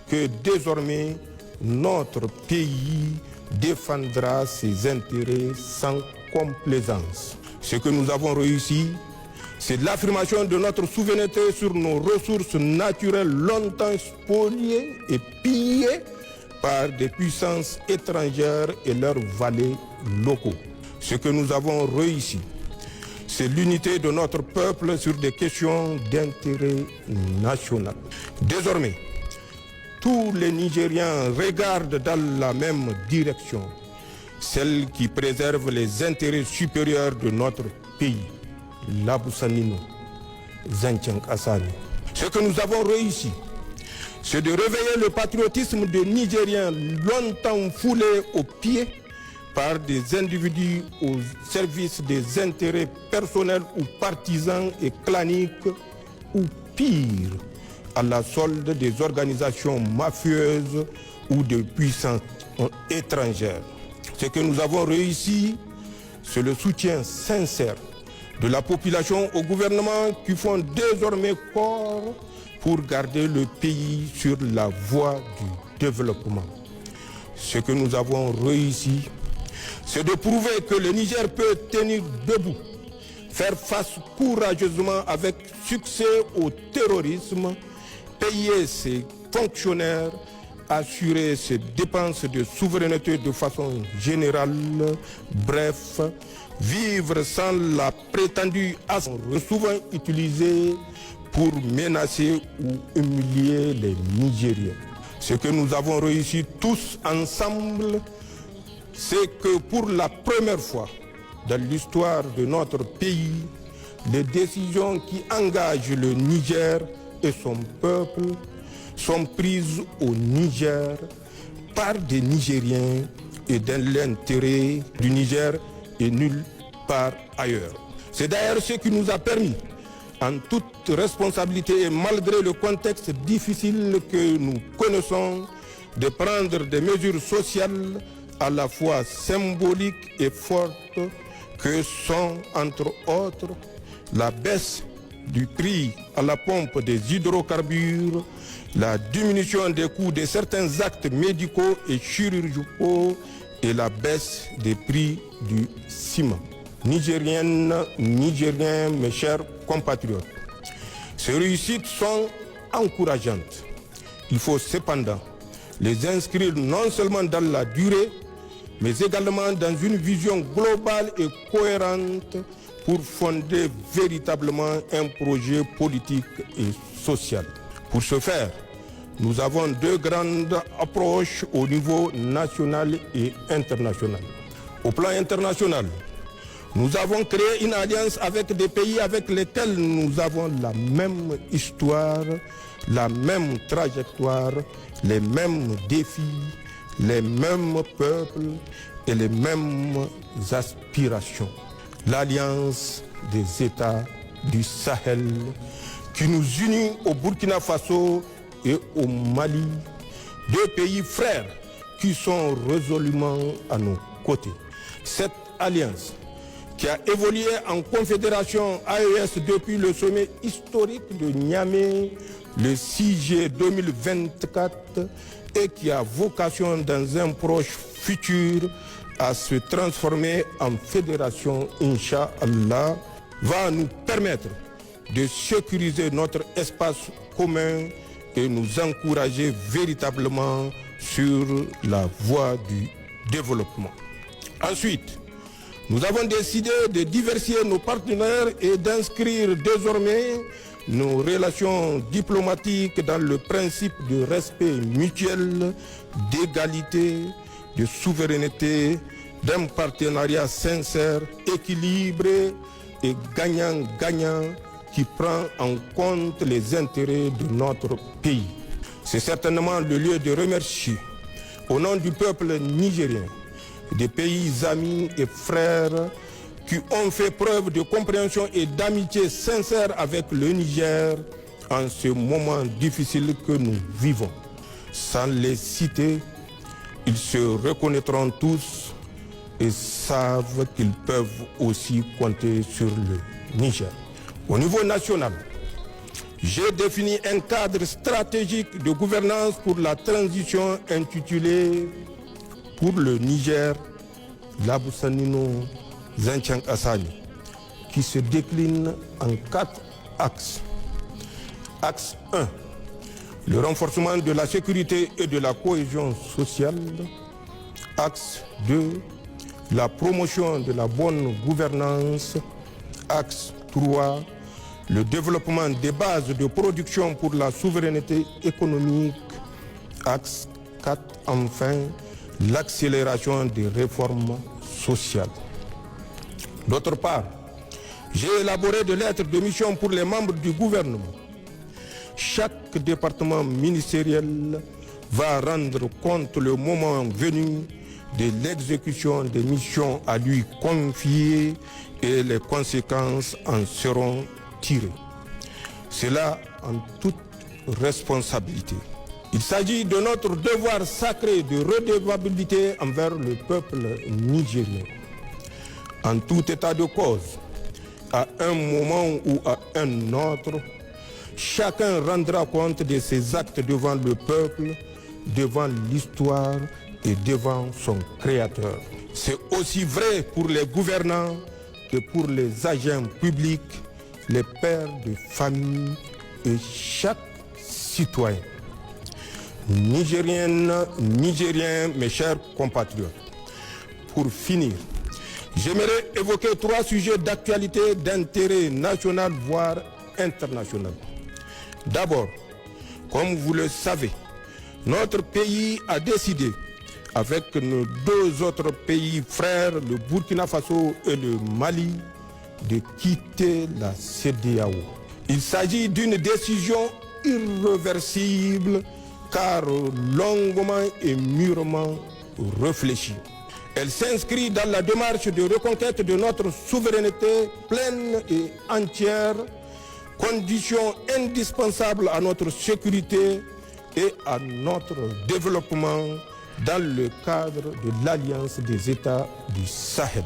que désormais notre pays défendra ses intérêts sans complaisance. Ce que nous avons réussi, c'est l'affirmation de notre souveraineté sur nos ressources naturelles longtemps spoliées et pillées par des puissances étrangères et leurs valets locaux. Ce que nous avons réussi, c'est l'unité de notre peuple sur des questions d'intérêt national. Désormais, tous les Nigériens regardent dans la même direction, celle qui préserve les intérêts supérieurs de notre pays. Labousanino, Zanchank Assani. Ce que nous avons réussi, c'est de réveiller le patriotisme des Nigériens longtemps foulés aux pieds par des individus au service des intérêts personnels ou partisans et claniques, ou pire, à la solde des organisations mafieuses ou de puissances étrangères. Ce que nous avons réussi, c'est le soutien sincère de la population au gouvernement qui font désormais corps pour garder le pays sur la voie du développement. Ce que nous avons réussi, c'est de prouver que le Niger peut tenir debout, faire face courageusement avec succès au terrorisme, payer ses fonctionnaires, assurer ses dépenses de souveraineté de façon générale, bref, vivre sans la prétendue ascendance souvent utilisée pour menacer ou humilier les Nigériens. Ce que nous avons réussi tous ensemble, c'est que pour la première fois dans l'histoire de notre pays, les décisions qui engagent le Niger et son peuple sont prises au Niger par des Nigériens et dans l'intérêt du Niger et nulle part ailleurs. C'est d'ailleurs ce qui nous a permis, en toute responsabilité et malgré le contexte difficile que nous connaissons, de prendre des mesures sociales à la fois symboliques et fortes que sont, entre autres, la baisse du prix à la pompe des hydrocarbures, la diminution des coûts de certains actes médicaux et chirurgicaux et la baisse des prix du ciment. Nigériennes, Nigériens, mes chers compatriotes, ces réussites sont encourageantes. Il faut cependant les inscrire non seulement dans la durée, mais également dans une vision globale et cohérente pour fonder véritablement un projet politique et social. Pour ce faire, nous avons deux grandes approches au niveau national et international. Au plan international, nous avons créé une alliance avec des pays avec lesquels nous avons la même histoire, la même trajectoire, les mêmes défis, les mêmes peuples et les mêmes aspirations. L'Alliance des États du Sahel qui nous unit au Burkina Faso et au Mali, deux pays frères qui sont résolument à nos côtés. Cette alliance qui a évolué en confédération AES depuis le sommet historique de Niamey le 6 juillet 2024 et qui a vocation dans un proche futur à se transformer en fédération, Inch'Allah, va nous permettre de sécuriser notre espace commun et nous encourager véritablement sur la voie du développement. Ensuite, nous avons décidé de diversifier nos partenaires et d'inscrire désormais nos relations diplomatiques dans le principe de respect mutuel, d'égalité, de souveraineté, d'un partenariat sincère, équilibré et gagnant-gagnant qui prend en compte les intérêts de notre pays. C'est certainement le lieu de remercier, au nom du peuple nigérien, des pays amis et frères qui ont fait preuve de compréhension et d'amitié sincère avec le Niger en ce moment difficile que nous vivons. Sans les citer, ils se reconnaîtront tous et savent qu'ils peuvent aussi compter sur le Niger. Au niveau national, j'ai défini un cadre stratégique de gouvernance pour la transition intitulé pour le Niger, Labussanino Zanchan Assani, qui se décline en 4 axes. Axe 1, le renforcement de la sécurité et de la cohésion sociale. Axe 2, la promotion de la bonne gouvernance. Axe 3, le développement des bases de production pour la souveraineté économique. Axe 4, enfin, l'accélération des réformes sociales. D'autre part, j'ai élaboré des lettres de mission pour les membres du gouvernement. Chaque département ministériel va rendre compte le moment venu de l'exécution des missions à lui confiées et les conséquences en seront tirées. Cela en toute responsabilité. Il s'agit de notre devoir sacré de redevabilité envers le peuple nigérien. En tout état de cause, à un moment ou à un autre, chacun rendra compte de ses actes devant le peuple, devant l'histoire et devant son créateur. C'est aussi vrai pour les gouvernants que pour les agents publics, les pères de famille et chaque citoyen. Nigériennes, Nigériens, mes chers compatriotes, pour finir, j'aimerais évoquer 3 sujets d'actualité d'intérêt national, voire international. D'abord, comme vous le savez, notre pays a décidé, avec nos 2 autres pays frères, le Burkina Faso et le Mali, de quitter la CEDEAO. Il s'agit d'une décision irréversible car longuement et mûrement réfléchie. Elle s'inscrit dans la démarche de reconquête de notre souveraineté pleine et entière, condition indispensable à notre sécurité et à notre développement dans le cadre de l'Alliance des États du Sahel.